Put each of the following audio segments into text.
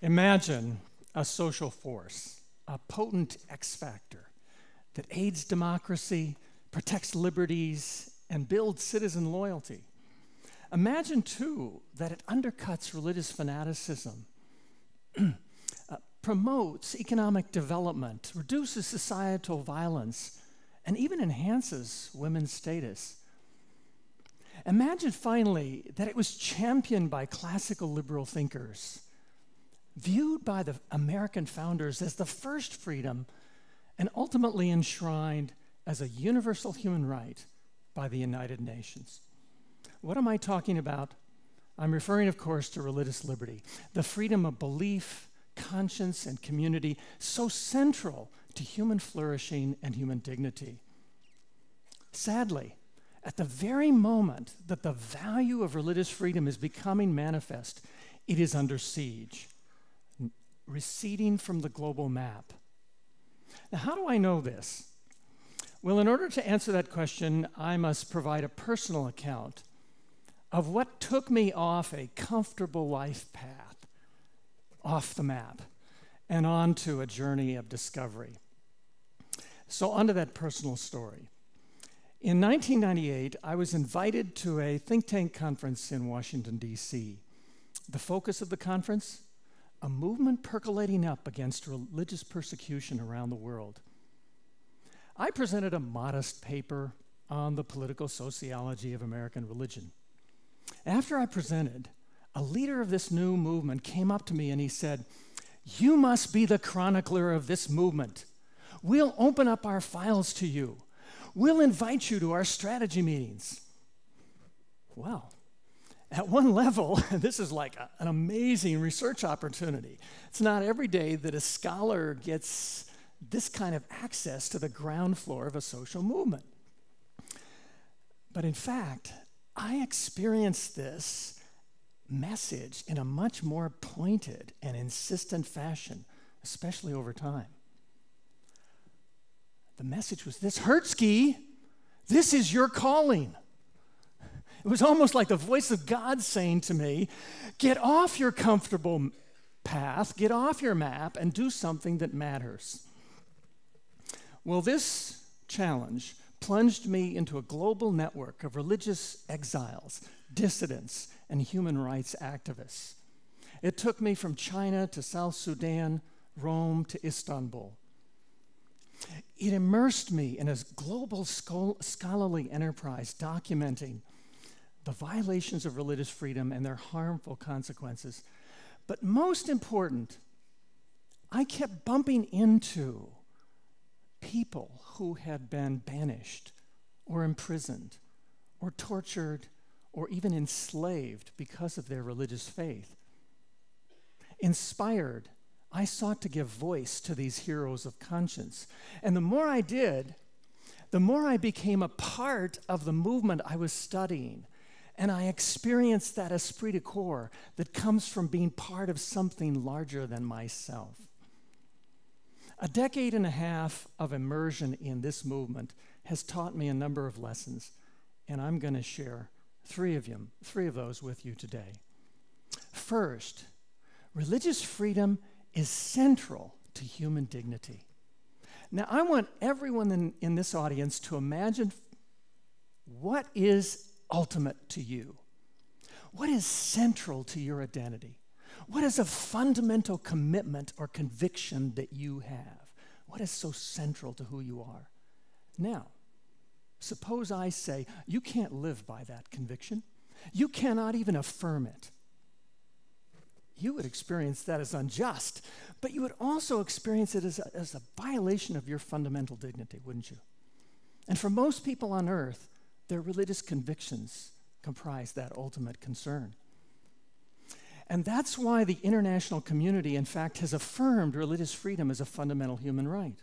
Imagine a social force, a potent X factor that aids democracy, protects liberties, and builds citizen loyalty. Imagine, too, that it undercuts religious fanaticism, promotes economic development, reduces societal violence, and even enhances women's status. Imagine, finally, that it was championed by classical liberal thinkers, viewed by the American founders as the first freedom, and ultimately enshrined as a universal human right by the United Nations. What am I talking about? I'm referring, of course, to religious liberty, the freedom of belief, conscience, and community, so central to human flourishing and human dignity. Sadly, at the very moment that the value of religious freedom is becoming manifest, it is under siege, receding from the global map. Now, how do I know this? Well, in order to answer that question, I must provide a personal account of what took me off a comfortable life path, off the map, and onto a journey of discovery. So, onto that personal story. In 1998, I was invited to a think tank conference in Washington, D.C. The focus of the conference? A movement percolating up against religious persecution around the world. I presented a modest paper on the political sociology of American religion. After I presented, a leader of this new movement came up to me and he said, "You must be the chronicler of this movement. We'll open up our files to you. We'll invite you to our strategy meetings." Well, at one level, this is like an amazing research opportunity. It's not every day that a scholar gets this kind of access to the ground floor of a social movement. But in fact, I experienced this message in a much more pointed and insistent fashion, especially over time. The message was this: Hertzke, this is your calling. It was almost like the voice of God saying to me, get off your comfortable path, get off your map, and do something that matters. Well, this challenge plunged me into a global network of religious exiles, dissidents, and human rights activists. It took me from China to South Sudan, Rome to Istanbul. It immersed me in a global scholarly enterprise documenting the violations of religious freedom and their harmful consequences. But most important, I kept bumping into people who had been banished or imprisoned or tortured or even enslaved because of their religious faith. Inspired, I sought to give voice to these heroes of conscience. And the more I did, the more I became a part of the movement I was studying. And I experienced that esprit de corps that comes from being part of something larger than myself. A decade and a half of immersion in this movement has taught me a number of lessons, and I'm going to share three of those with you today. First, religious freedom is central to human dignity. Now, I want everyone in this audience to imagine what is ultimate to you. What is central to your identity? What is a fundamental commitment or conviction that you have? What is so central to who you are? Now, suppose I say, you can't live by that conviction. You cannot even affirm it. You would experience that as unjust, but you would also experience it as a violation of your fundamental dignity, wouldn't you? And for most people on earth, their religious convictions comprise that ultimate concern. And that's why the international community, in fact, has affirmed religious freedom as a fundamental human right.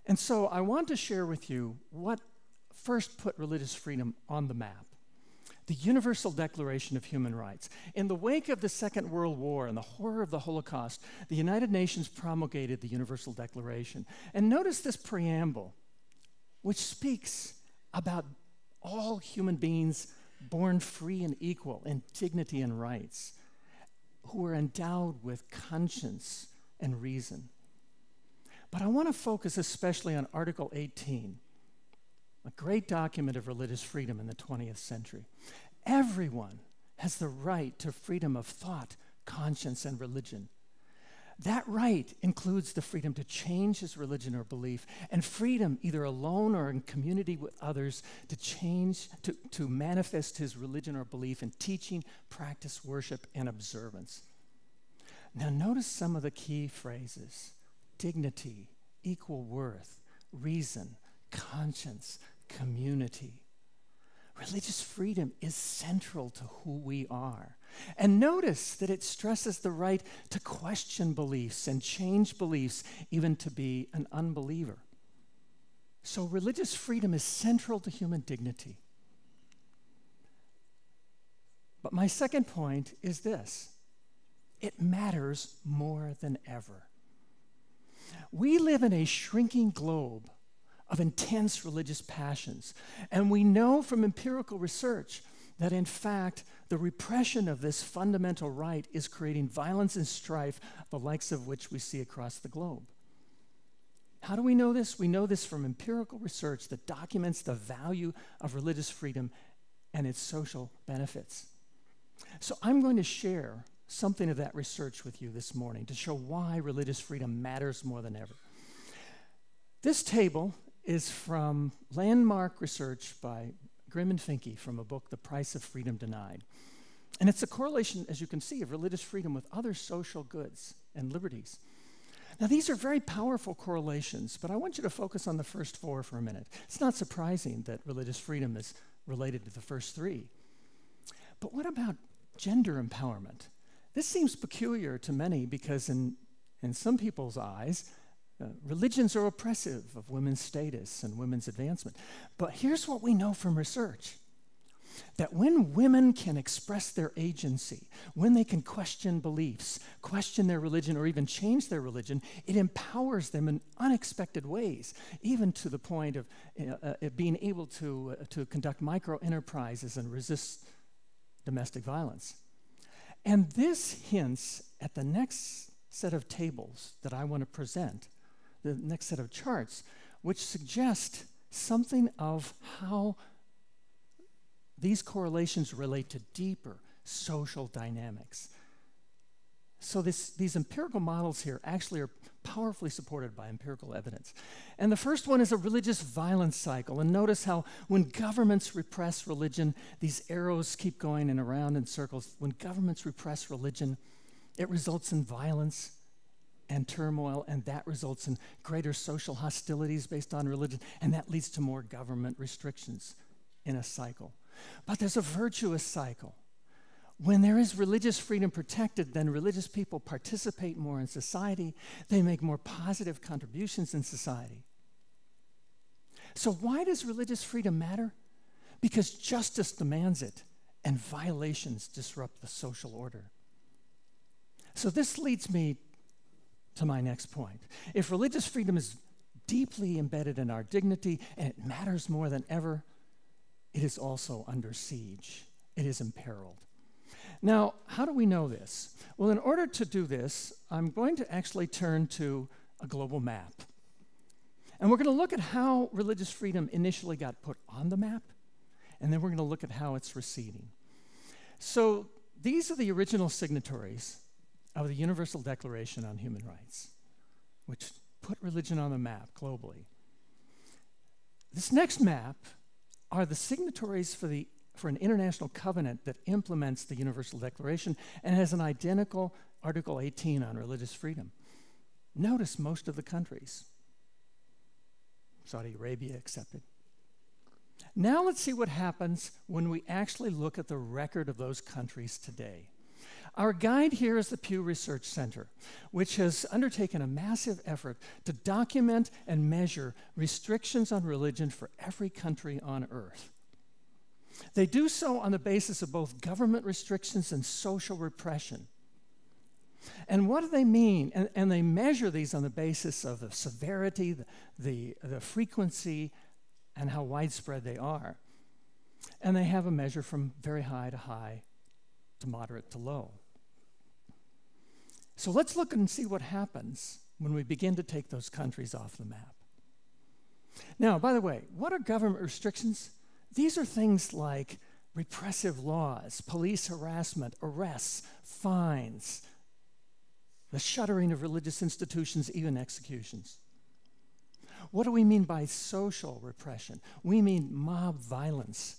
And so I want to share with you what first put religious freedom on the map: the Universal Declaration of Human Rights. In the wake of the Second World War and the horror of the Holocaust, the United Nations promulgated the Universal Declaration. And notice this preamble, which speaks about all human beings born free and equal in dignity and rights. who are endowed with conscience and reason. But I want to focus especially on Article 18, a great document of religious freedom in the 20th century. Everyone has the right to freedom of thought, conscience, and religion. That right includes the freedom to change his religion or belief, and freedom, either alone or in community with others, to manifest his religion or belief in teaching, practice, worship, and observance. Now notice some of the key phrases: dignity, equal worth, reason, conscience, community. Religious freedom is central to who we are. And notice that it stresses the right to question beliefs and change beliefs, even to be an unbeliever. So religious freedom is central to human dignity. But my second point is this: it matters more than ever. We live in a shrinking globe of intense religious passions, and we know from empirical research that, in fact, the repression of this fundamental right is creating violence and strife, the likes of which we see across the globe. How do we know this? We know this from empirical research that documents the value of religious freedom and its social benefits. So I'm going to share something of that research with you this morning to show why religious freedom matters more than ever. This table is from landmark research by Grimm and Finke from a book, The Price of Freedom Denied. And it's a correlation, as you can see, of religious freedom with other social goods and liberties. Now, these are very powerful correlations, but I want you to focus on the first four for a minute. It's not surprising that religious freedom is related to the first three. But what about gender empowerment? This seems peculiar to many because in some people's eyes, religions are oppressive of women's status and women's advancement. But here's what we know from research: that when women can express their agency, when they can question beliefs, question their religion, or even change their religion, it empowers them in unexpected ways, even to the point of being able to conduct micro-enterprises and resist domestic violence. And this hints at the next set of tables that I want to present, the next set of charts, which suggest something of how these correlations relate to deeper social dynamics. So these empirical models here actually are powerfully supported by empirical evidence. And the first one is a religious violence cycle. And notice how when governments repress religion, these arrows keep going and around in circles. When governments repress religion, it results in violence and turmoil, and that results in greater social hostilities based on religion, and that leads to more government restrictions in a cycle. But there's a virtuous cycle. When there is religious freedom protected, then religious people participate more in society. They make more positive contributions in society. So why does religious freedom matter? Because justice demands it, and violations disrupt the social order. So this leads me to my next point. If religious freedom is deeply embedded in our dignity, and it matters more than ever, it is also under siege. It is imperiled. Now, how do we know this? Well, in order to do this, I'm going to actually turn to a global map. And we're going to look at how religious freedom initially got put on the map, and then we're going to look at how it's receding. So these are the original signatories of the Universal Declaration on Human Rights, which put religion on the map globally. This next map are the signatories for an international covenant that implements the Universal Declaration and has an identical Article 18 on religious freedom. Notice most of the countries, Saudi Arabia accepted. Now let's see what happens when we actually look at the record of those countries today. Our guide here is the Pew Research Center, which has undertaken a massive effort to document and measure restrictions on religion for every country on earth. They do so on the basis of both government restrictions and social repression. And what do they mean? And they measure these on the basis of the severity, the frequency, and how widespread they are. And they have a measure from very high to moderate to low. So let's look and see what happens when we begin to take those countries off the map. Now, by the way, what are government restrictions? These are things like repressive laws, police harassment, arrests, fines, the shuttering of religious institutions, even executions. What do we mean by social repression? We mean mob violence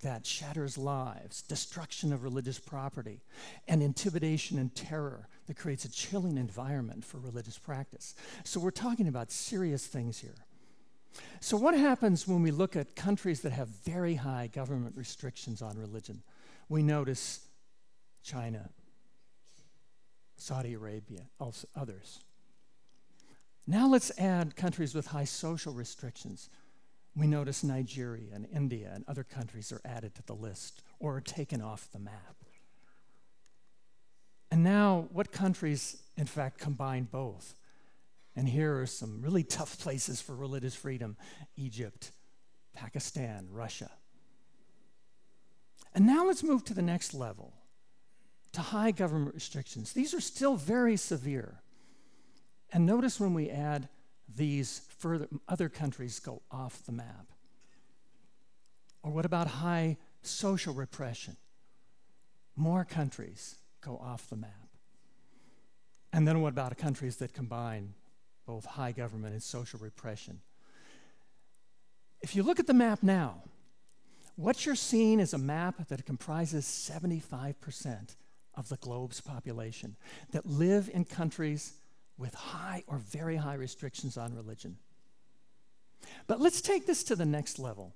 that shatters lives, destruction of religious property, and intimidation and terror that creates a chilling environment for religious practice. So we're talking about serious things here. So what happens when we look at countries that have very high government restrictions on religion? We notice China, Saudi Arabia, also others. Now let's add countries with high social restrictions. We notice Nigeria and India and other countries are added to the list or are taken off the map. And now, what countries, in fact, combine both? And here are some really tough places for religious freedom: Egypt, Pakistan, Russia. And now let's move to the next level, to high government restrictions. These are still very severe. And notice when we add these, further, other countries go off the map. Or what about high social repression? More countries go off the map. And then what about countries that combine both high government and social repression? If you look at the map now, what you're seeing is a map that comprises 75% of the globe's population that live in countries with high or very high restrictions on religion. But let's take this to the next level,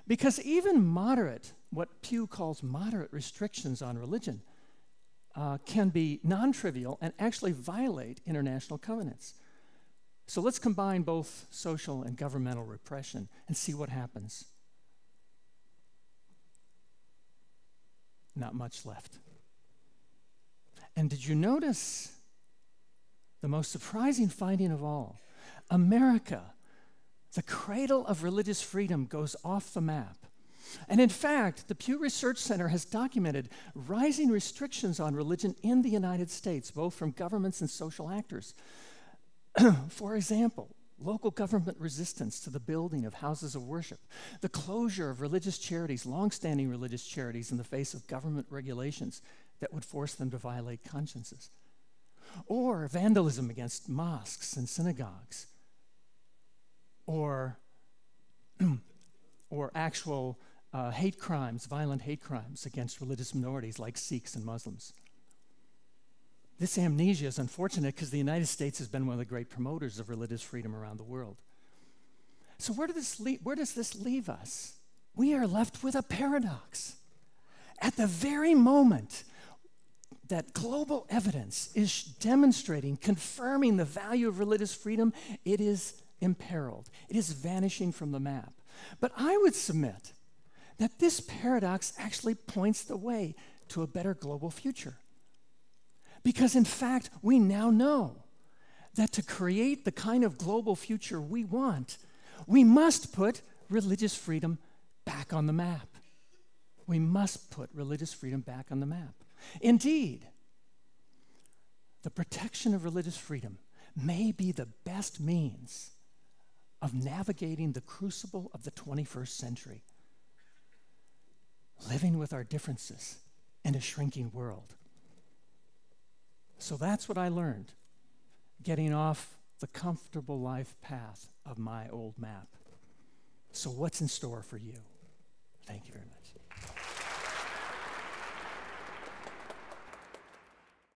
because even moderate, what Pew calls moderate restrictions on religion, can be non-trivial and actually violate international covenants. So let's combine both social and governmental repression and see what happens. Not much left. And did you notice the most surprising finding of all? America, the cradle of religious freedom, goes off the map. And in fact, the Pew Research Center has documented rising restrictions on religion in the United States, both from governments and social actors. For example, local government resistance to the building of houses of worship, the closure of religious charities, long-standing religious charities, in the face of government regulations that would force them to violate consciences, or vandalism against mosques and synagogues, or actual hate crimes, violent hate crimes against religious minorities like Sikhs and Muslims. This amnesia is unfortunate because the United States has been one of the great promoters of religious freedom around the world. So where does this leave us? We are left with a paradox. At the very moment that global evidence is demonstrating, confirming the value of religious freedom, it is imperiled. It is vanishing from the map. But I would submit that this paradox actually points the way to a better global future. Because in fact, we now know that to create the kind of global future we want, we must put religious freedom back on the map. We must put religious freedom back on the map. Indeed, the protection of religious freedom may be the best means of navigating the crucible of the 21st century, living with our differences in a shrinking world. So that's what I learned, getting off the comfortable life path of my old map. So what's in store for you? Thank you very much.